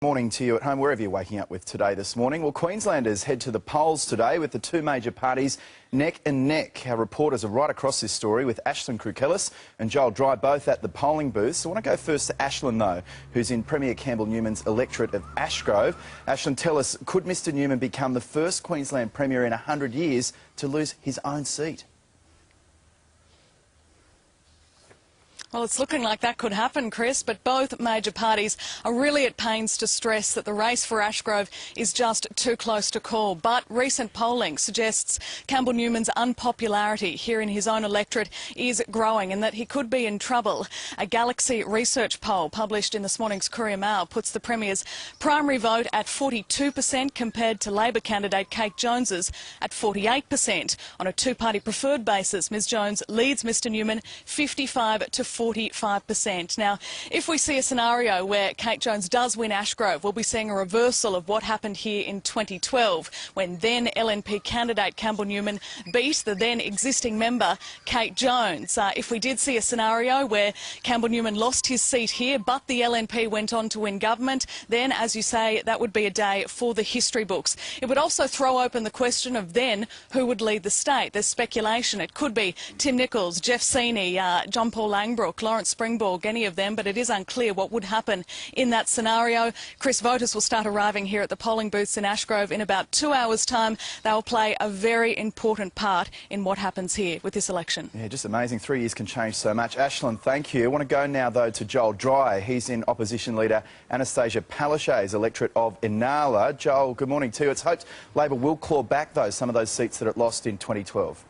Morning to you at home, wherever you're waking up with today this morning. Well, Queenslanders head to the polls today with the two major parties neck and neck. Our reporters are right across this story with Ashland Krukellis and Joel Dry, both at the polling booths. I want to go first to Ashland, though, who's in Premier Campbell Newman's electorate of Ashgrove. Ashland, tell us, could Mr Newman become the first Queensland Premier in 100 years to lose his own seat? Well, it's looking like that could happen, Chris, but both major parties are really at pains to stress that the race for Ashgrove is just too close to call. But recent polling suggests Campbell Newman's unpopularity here in his own electorate is growing and that he could be in trouble. A Galaxy research poll published in this morning's Courier Mail puts the Premier's primary vote at 42% compared to Labor candidate Kate Jones's at 48%. On a two-party preferred basis, Ms Jones leads Mr Newman 55 to 45%. Now, if we see a scenario where Kate Jones does win Ashgrove, we'll be seeing a reversal of what happened here in 2012, when then LNP candidate Campbell Newman beat the then existing member Kate Jones. If we did see a scenario where Campbell Newman lost his seat here, but the LNP went on to win government, then, as you say, that would be a day for the history books. It would also throw open the question of then who would lead the state. There's speculation. It could be Tim Nicholls, Jeff Seeney, John Paul Langbrook, Lawrence Springborg, any of them, but it is unclear what would happen in that scenario. Chris, voters will start arriving here at the polling booths in Ashgrove in about 2 hours' time. They will play a very important part in what happens here with this election. Yeah, just amazing. 3 years can change so much. Ashland, thank you. I want to go now, though, to Joel Dry. He's in opposition leader Anastasia Palaszczuk's electorate of Inala. Joel, good morning to you. It's hoped Labor will claw back, though, some of those seats that it lost in 2012.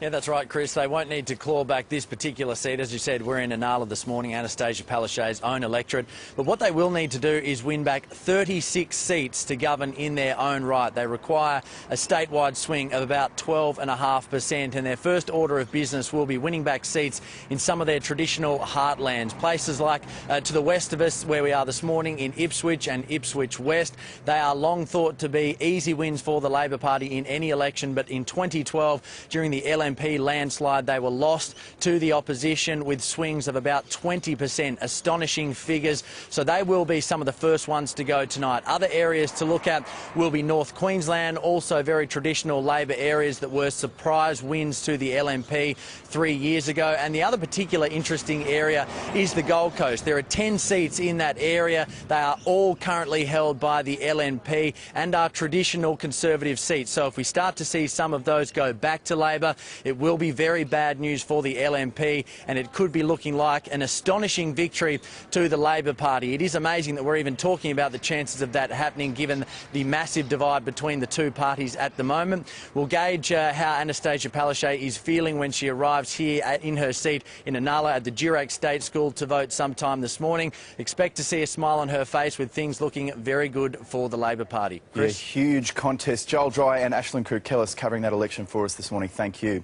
Yeah, that's right, Chris. They won't need to claw back this particular seat. As you said, we're in Inala this morning, Anastasia Palaszczuk's own electorate. But what they will need to do is win back 36 seats to govern in their own right. They require a statewide swing of about 12.5%, and their first order of business will be winning back seats in some of their traditional heartlands. Places like to the west of us, where we are this morning, in Ipswich and Ipswich West. They are long thought to be easy wins for the Labor Party in any election, but in 2012, during the LNP landslide, they were lost to the opposition with swings of about 20%, astonishing figures. So they will be some of the first ones to go tonight. Other areas to look at will be North Queensland, also very traditional Labor areas that were surprise wins to the LNP 3 years ago. And the other particular interesting area is the Gold Coast. There are 10 seats in that area. They are all currently held by the LNP and are traditional Conservative seats. So if we start to see some of those go back to Labor, it will be very bad news for the LNP, and it could be looking like an astonishing victory to the Labor Party. It is amazing that we're even talking about the chances of that happening, given the massive divide between the two parties at the moment. We'll gauge how Anastasia Palaszczuk is feeling when she arrives here in her seat in Inala at the Durack State School to vote sometime this morning. Expect to see a smile on her face with things looking very good for the Labor Party. Chris? Yeah, huge contest. Joel Dry and Ashland Krukellis covering that election for us this morning. Thank you.